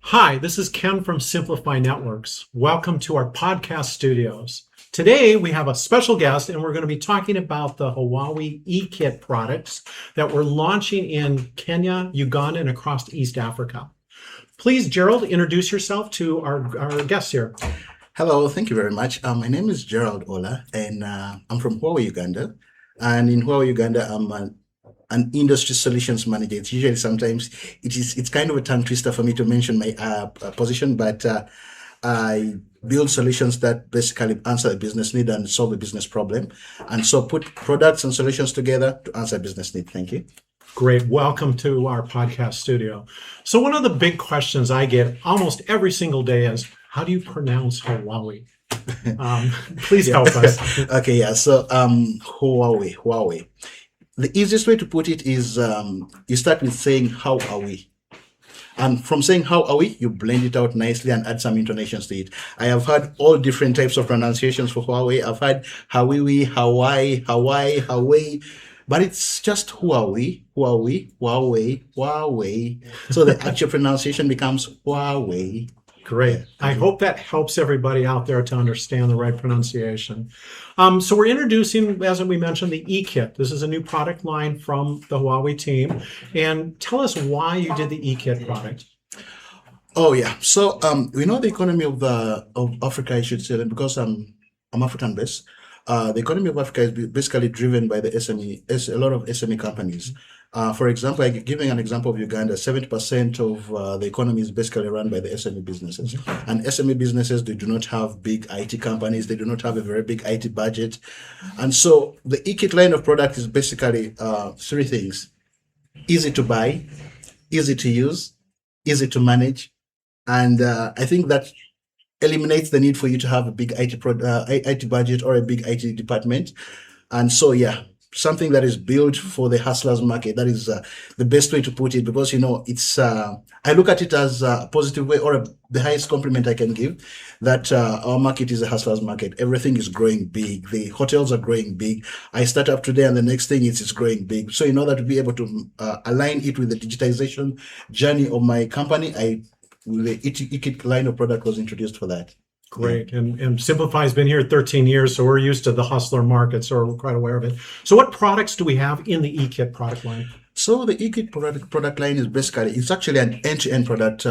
Hi, this is Ken from Simplifi Networks. Welcome to our podcast studios. Today we have a special guest and we're going to be talking about the Huawei eKit products that we're launching in Kenya, Uganda, and across East Africa. Please, Gerald, introduce yourself to our guests here. Hello, thank you very much. My name is Gerald Olal, and I'm from Huawei Uganda. And in Huawei Uganda, I'm an industry solutions manager. It's usually sometimes it's kind of a tongue twister for me to mention my position, but I build solutions that basically answer a business need and solve a business problem, and so put products and solutions together to answer a business need. Thank you. Great. Welcome to our podcast studio. So one of the big questions I get almost every single day is, how do you pronounce Huawei? Please help us. Okay, yeah. So Huawei. The easiest way to put it is you start with saying how are we, and from saying how are we, you blend it out nicely and add some intonations to it. I have had all different types of pronunciations for Huawei. I've had Hawiwi, Hawaii, but it's just Huawei, Huawei. So the actual pronunciation becomes Huawei. Great. I hope that helps everybody out there to understand the right pronunciation. So we're introducing, as we mentioned, the eKit. This is a new product line from the Huawei team. And tell us why you did the eKit product. Oh yeah. So we know the economy of Africa, I should say, because I'm African based. The economy of Africa is basically driven by the SME, a lot of SME companies. For example, giving an example of Uganda, 70% of the economy is basically run by the SME businesses. And SME businesses, they do not have big IT companies, they do not have a very big IT budget. And so the eKit line of product is basically three things: easy to buy, easy to use, easy to manage. And I think that eliminates the need for you to have a big IT budget or a big IT department. And so, yeah, something that is built for the hustlers market. That is the best way to put it, because it's. I look at it as a positive way, or the highest compliment I can give, that our market is a hustlers market. Everything is growing big. The hotels are growing big. I start up today, and the next thing it's growing big. So in order to be able to align it with the digitization journey of my company, the eKit line of product was introduced for that. Great. And Simplify has been here 13 years, so we're used to the hustler market, so we're quite aware of it. So what products do we have in the eKit product line? So the eKit product line is basically, it's actually an end-to-end product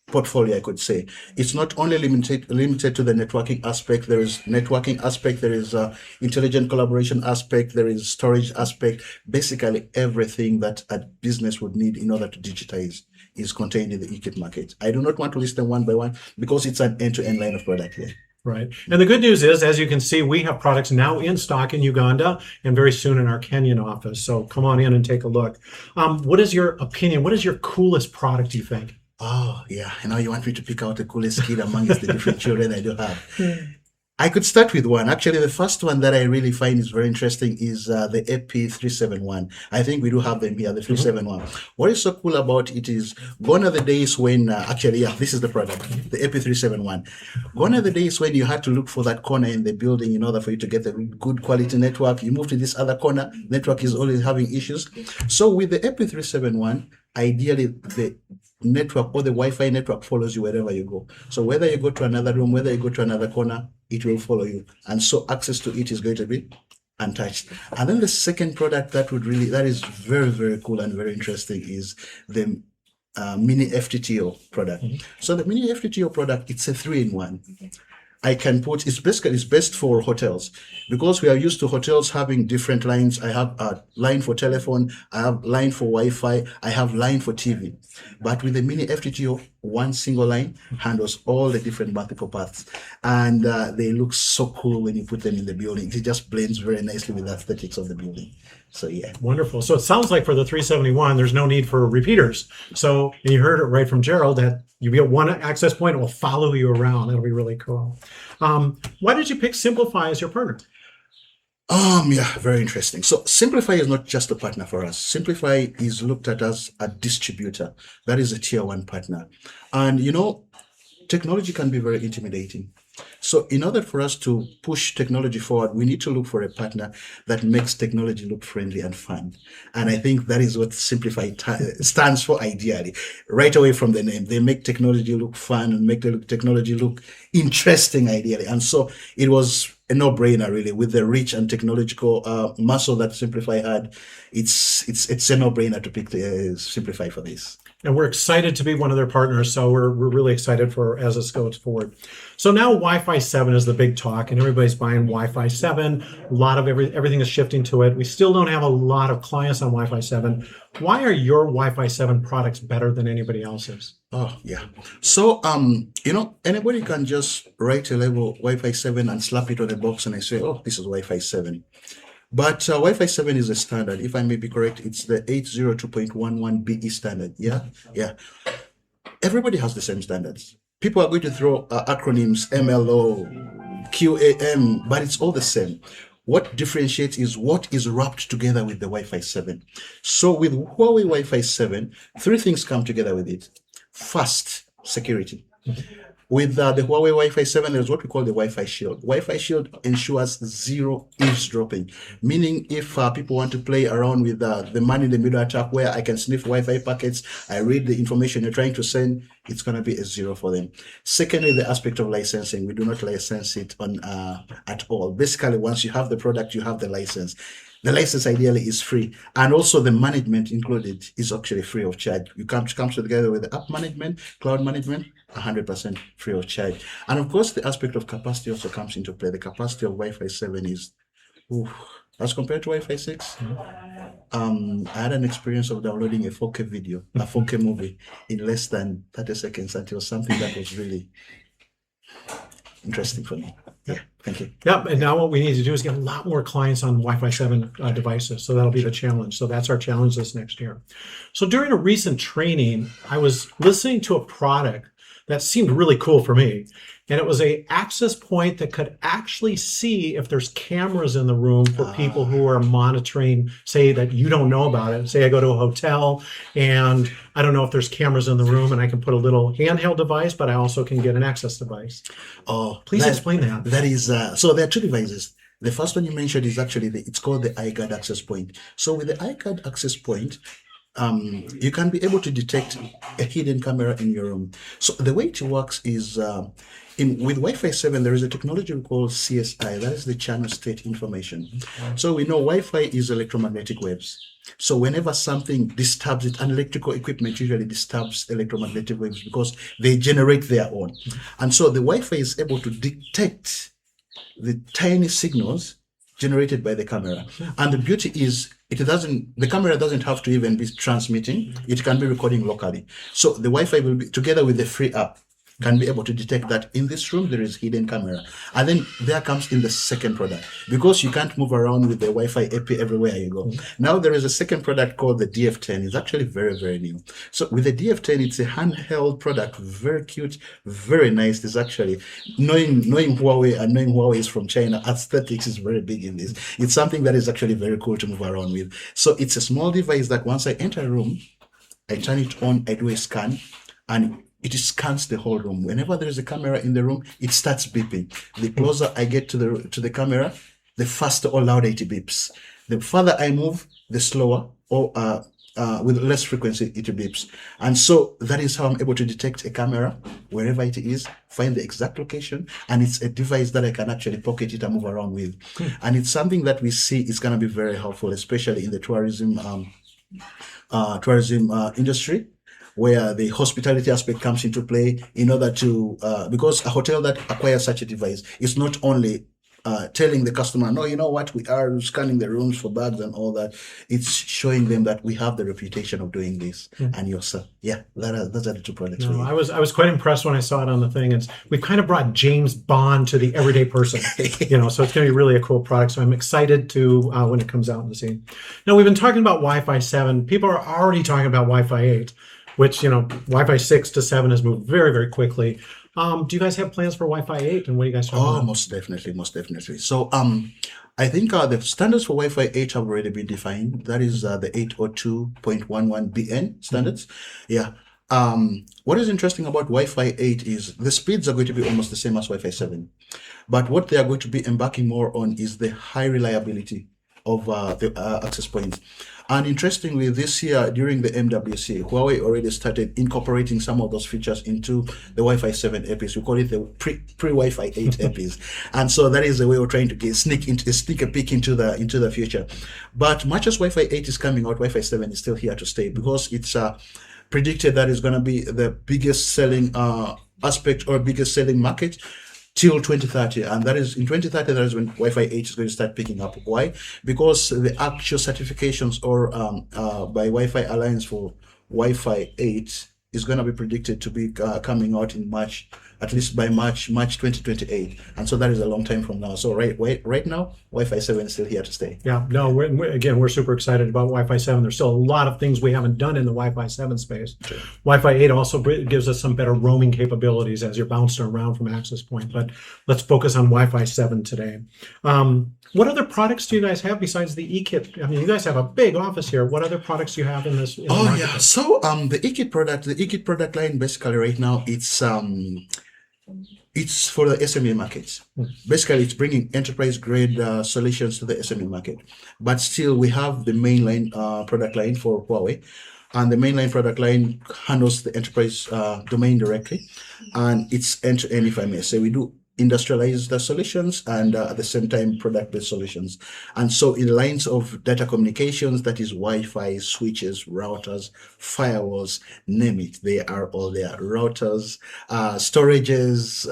portfolio, I could say. It's not only limited to the networking aspect. There is networking aspect, there is intelligent collaboration aspect, there is storage aspect. Basically everything that a business would need in order to digitize is contained in the eKit market. I do not want to list them one by one because it's an end-to-end line of product here. Right. And the good news is, as you can see, we have products now in stock in Uganda and very soon in our Kenyan office. So come on in and take a look. What is your opinion? What is your coolest product, do you think? Oh, yeah. Now you want me to pick out the coolest kid amongst the different children I do have. I could start with one. Actually, the first one that I really find is very interesting is the AP371. I think we do have them here, the 371. What is so cool about it is, gone are the days when, this is the product, the AP371. Gone are the days when you had to look for that corner in the building in order for you to get a good quality network. You move to this other corner, network is always having issues. So with the AP371, ideally, the network or the Wi-Fi network follows you wherever you go. So whether you go to another room, whether you go to another corner, it will follow you. And so access to it is going to be untouched. And then the second product that is very, very cool and very interesting is the mini FTTO product. So the mini FTTO product, it's a 3-in-1. It's best for hotels, because we are used to hotels having different lines. I have a line for telephone, I have line for Wi-Fi, I have line for TV. But with the mini FTTO, one single line handles all the different multiple paths. And they look so cool when you put them in the building. It just blends very nicely with the aesthetics of the building. So yeah. Wonderful. So it sounds like for the 371, there's no need for repeaters. So and you heard it right from Gerald that you get one access point, it will follow you around. It'll be really cool. Why did you pick Simplifi as your partner? Very interesting. So Simplifi is not just a partner for us. Simplifi is looked at as a distributor. That is a tier 1 partner. And technology can be very intimidating. So in order for us to push technology forward, we need to look for a partner that makes technology look friendly and fun. And I think that is what Simplify stands for ideally. Right away from the name, they make technology look fun and make the technology look interesting ideally. And so it was a no-brainer really with the reach and technological muscle that Simplify had. It's a no-brainer to pick Simplify for this. And we're excited to be one of their partners. So we're really excited for as this goes forward. So now Wi-Fi 7 is the big talk, and everybody's buying Wi-Fi 7. A lot of everything is shifting to it. We still don't have a lot of clients on Wi-Fi 7. Why are your Wi-Fi 7 products better than anybody else's? Oh, yeah. So, anybody can just write a label Wi-Fi 7 and slap it on a box and I say, oh, this is Wi-Fi 7. But Wi-Fi 7 is a standard. If I may be correct, it's the 802.11 BE standard. Yeah. Everybody has the same standards. People are going to throw acronyms, MLO, QAM, but it's all the same. What differentiates is what is wrapped together with the Wi-Fi 7. So with Huawei Wi-Fi 7, three things come together with it. First, security. With the Huawei Wi-Fi 7, there's what we call the Wi-Fi Shield. Wi-Fi Shield ensures zero eavesdropping, meaning if people want to play around with the man-in-the-middle attack where I can sniff Wi-Fi packets, I read the information you're trying to send, it's going to be a zero for them. Secondly, the aspect of licensing. We do not license it on at all. Basically, once you have the product, you have the license. The license ideally is free, and also the management included is actually free of charge. You comes together with the app management, cloud management, 100% free of charge. And of course, the aspect of capacity also comes into play. The capacity of Wi-Fi 7 is, as compared to Wi-Fi 6. I had an experience of downloading a 4K video, a 4K movie in less than 30 seconds, and it was something that was really interesting for me. Yeah, thank you. Yep, and now what we need to do is get a lot more clients on Wi-Fi 7 devices. So that'll be the challenge. So that's our challenge this next year. So during a recent training, I was listening to a product that seemed really cool for me. And it was a access point that could actually see if there's cameras in the room for people who are monitoring, say that you don't know about it. Say I go to a hotel and I don't know if there's cameras in the room, and I can put a little handheld device, but I also can get an access device. Oh, please explain that. That is, so there are two devices. The first one you mentioned is actually, it's called the iGuard access point. So with the iGuard access point, you can be able to detect a hidden camera in your room. So the way it works is, with Wi-Fi 7, there is a technology we call CSI, that is the channel state information. So we know Wi-Fi is electromagnetic waves. So whenever something disturbs it, and electrical equipment usually disturbs electromagnetic waves because they generate their own. And so the Wi-Fi is able to detect the tiny signals generated by the camera. And the beauty is the camera doesn't have to even be transmitting. It can be recording locally. So the Wi-Fi will be, together with the free app, can be able to detect that in this room there is hidden camera. And then there comes in the second product, because you can't move around with the Wi-Fi AP everywhere you go. Now there is a second product called the DF10. It's actually very, very new. So with the DF10, it's a handheld product, very cute, very nice. It's actually, knowing Huawei and knowing Huawei is from China, aesthetics is very big in this. It's something that is actually very cool to move around with. So it's a small device that once I enter a room, I turn it on, I do a scan, and it scans the whole room. Whenever there is a camera in the room, it starts beeping. The closer I get to the camera, the faster or louder it beeps. The further I move, the slower or with less frequency it beeps. And so that is how I'm able to detect a camera wherever it is, find the exact location, and it's a device that I can actually pocket it and move around with. And it's something that we see is going to be very helpful, especially in the tourism industry, where the hospitality aspect comes into play in order to, because a hotel that acquires such a device is not only telling the customer, no, you know what, we are scanning the rooms for bags and all that. It's showing them that we have the reputation of doing this. And those are the two products. No, I was quite impressed when I saw it on the thing. We've kind of brought James Bond to the everyday person, so it's going to be really a cool product. So I'm excited to when it comes out in the scene. Now, we've been talking about Wi-Fi 7. People are already talking about Wi-Fi 8. Which, Wi-Fi 6 to 7 has moved very, very quickly. Do you guys have plans for Wi-Fi 8? And what are you guys talking about? Most definitely. So I think the standards for Wi-Fi 8 have already been defined. That is the 802.11bn standards. Yeah. What is interesting about Wi-Fi 8 is the speeds are going to be almost the same as Wi-Fi 7. But what they are going to be embarking more on is the high reliability of the access points. And interestingly, this year during the MWC, Huawei already started incorporating some of those features into the Wi-Fi 7 APIs. We call it the pre-Wi-Fi 8 APIs. And so that is the way we're trying to sneak a peek into the future. But much as Wi-Fi 8 is coming out, Wi-Fi 7 is still here to stay because it's predicted that is going to be the biggest selling aspect or biggest selling market till 2030, and that is in 2030. That is when Wi-Fi 8 is going to start picking up. Why? Because the actual certifications or by Wi-Fi Alliance for Wi-Fi 8 is going to be predicted to be coming out in March, at least by March 2028, and so that is a long time from now. So right now, Wi-Fi 7 is still here to stay. Yeah, no, we're super excited about Wi-Fi 7. There's still a lot of things we haven't done in the Wi-Fi 7 space. Sure. Wi-Fi 8 also gives us some better roaming capabilities as you're bouncing around from access point. But let's focus on Wi-Fi 7 today. What other products do you guys have besides the eKit? I mean, you guys have a big office here. What other products do you have in this? The yeah. So the eKit product line basically right now it's for the SME markets. Basically, it's bringing enterprise-grade solutions to the SME market. But still, we have the mainline product line for Huawei. And the mainline product line handles the enterprise domain directly. And it's end-to-end, if I may say. We do industrialize the solutions and at the same time product-based solutions. And so in lines of data communications, that is Wi-Fi, switches, routers, firewalls, name it, they are all there. Routers, storages,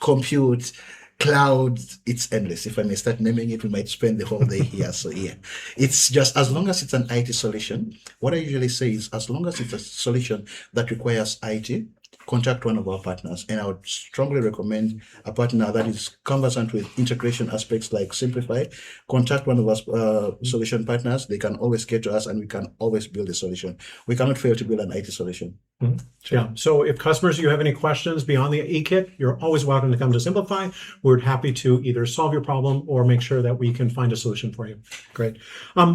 compute, cloud, it's endless. If I may start naming it, we might spend the whole day here. So yeah, it's just as long as it's an IT solution, what I usually say is as long as it's a solution that requires IT, contact one of our partners, and I would strongly recommend a partner that is conversant with integration aspects like Simplifi. Contact one of our solution partners. They can always get to us, and we can always build a solution. We cannot fail to build an IT solution. Mm-hmm. Yeah. So if customers, you have any questions beyond the eKit, you're always welcome to come to Simplifi. We're happy to either solve your problem or make sure that we can find a solution for you. Great.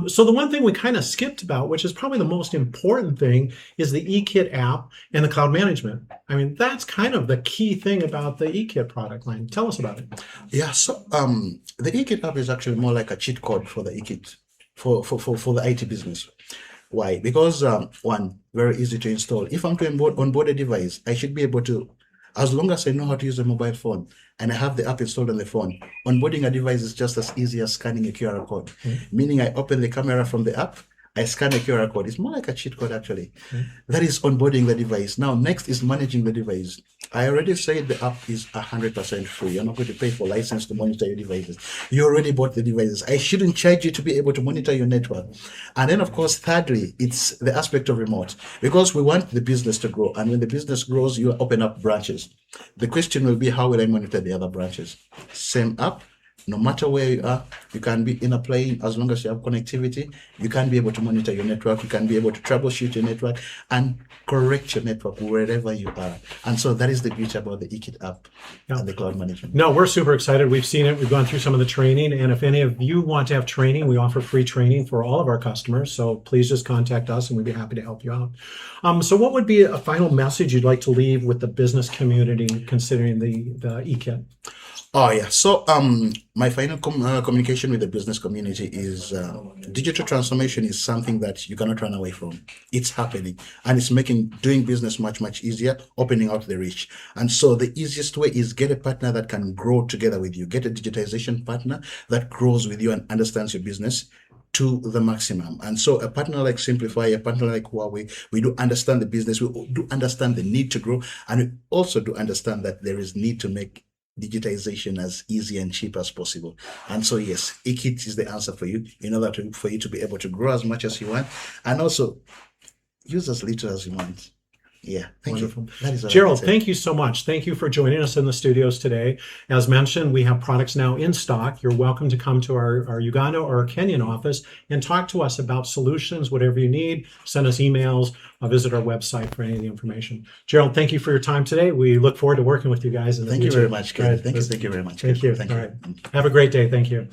So the one thing we kind of skipped about, which is probably the most important thing, is the eKit app and the cloud management. I mean, that's kind of the key thing about the eKit product line. Tell us about it. Yeah. So the eKit app is actually more like a cheat code for the eKit for the IT business. Why? Because one, very easy to install. If I'm to onboard a device, I should be able to, as long as I know how to use a mobile phone and I have the app installed on the phone, onboarding a device is just as easy as scanning a QR code. Mm-hmm. Meaning I open the camera from the app, I scan a QR code. It's more like a cheat code, actually. Mm-hmm. That is onboarding the device. Now, next is managing the device. I already said the app is 100% free. You're not going to pay for license to monitor your devices. You already bought the devices. I shouldn't charge you to be able to monitor your network. And then, of course, thirdly, it's the aspect of remote. Because we want the business to grow. And when the business grows, you open up branches. The question will be, how will I monitor the other branches? Same app. No matter where you are, you can be in a plane as long as you have connectivity. You can be able to monitor your network. You can be able to troubleshoot your network and correct your network wherever you are. And so that is the beauty about the eKit app and the cloud management. No, we're super excited. We've seen it. We've gone through some of the training. And if any of you want to have training, we offer free training for all of our customers. So please just contact us and we'd be happy to help you out. So what would be a final message you'd like to leave with the business community considering the eKit? Oh, yeah. So my final communication with the business community is digital transformation is something that you cannot run away from. It's happening and it's making doing business much, much easier, opening out the reach. And so the easiest way is get a partner that can grow together with you. Get a digitization partner that grows with you and understands your business to the maximum. And so a partner like Simplifi, a partner like Huawei, we do understand the business. We do understand the need to grow. And we also do understand that there is need to make digitization as easy and cheap as possible. And so yes, eKit is the answer for you in order for you to be able to grow as much as you want and also use as little as you want. Yeah, wonderful. That is Gerald, thank you so much. Thank you for joining us in the studios today. As mentioned, we have products now in stock. You're welcome to come to our Uganda or our Kenyan office and talk to us about solutions, whatever you need. Send us emails. Visit our website for any of the information. Gerald, thank you for your time today. We look forward to working with you guys in the future. Thank you very much, Ken. Thank you very much. Thank you. All right. Have a great day. Thank you.